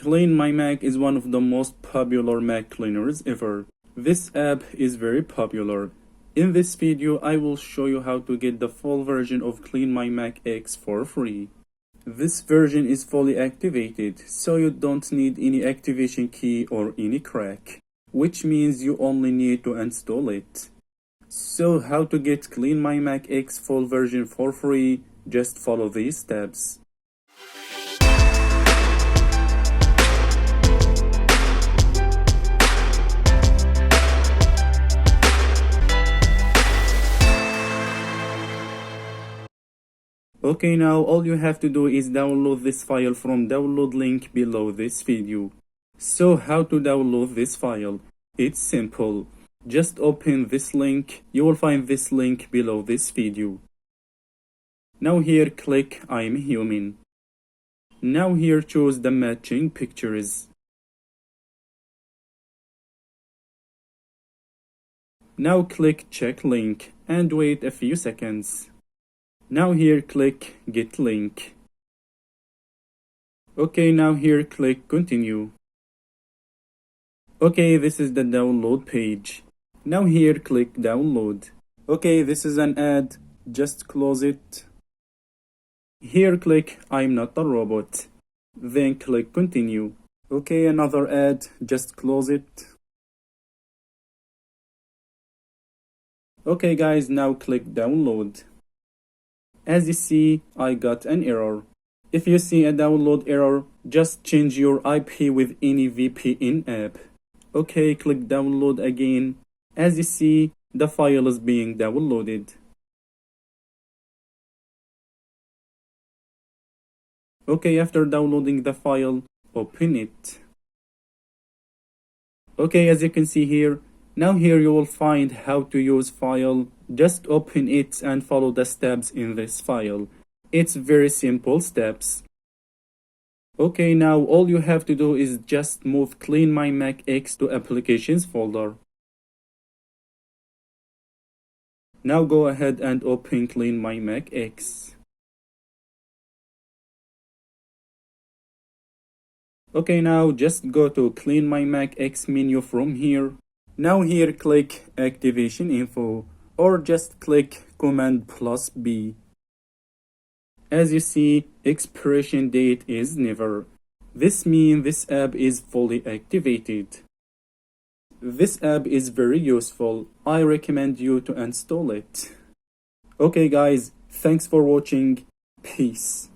CleanMyMac is one of the most popular Mac cleaners ever. This app is very popular. In this video, I will show you how to get the full version of CleanMyMac X for free. This version is fully activated, so you don't need any activation key or any crack, which means you only need to install it. So how to get CleanMyMac X full version for free? Just follow these steps. Okay, now all you have to do is download this file from download link below this video. So how to download this file? It's simple. Just open this link. You will find this link below this video. Now here click I'm human. Now here choose the matching pictures. Now click check link and wait a few seconds. Now here click get link. Okay, now here click continue. Okay, this is the download page. Now here click download. Okay, this is an ad. Just close it. Here click I'm not a robot. Then click continue. Okay, another ad. Just close it. Okay guys, now click download. As you see, I got an error. If you see a download error, just change your IP with any VPN app. Okay, click download again. As you see, the file is being downloaded. Okay, after downloading the file, open it. Okay, as you can see here, now here you will find how to use file. Just open it and follow the steps in this file. It's very simple steps. Okay, now all you have to do is just move CleanMyMac X to applications folder. Now go ahead and open CleanMyMac X. Okay, now just go to CleanMyMac X menu from here. Now here click activation info or just click Command plus B. As you see, expiration date is never. This means this app is fully activated. This app is very useful. I recommend you to install it. Okay guys, thanks for watching. Peace.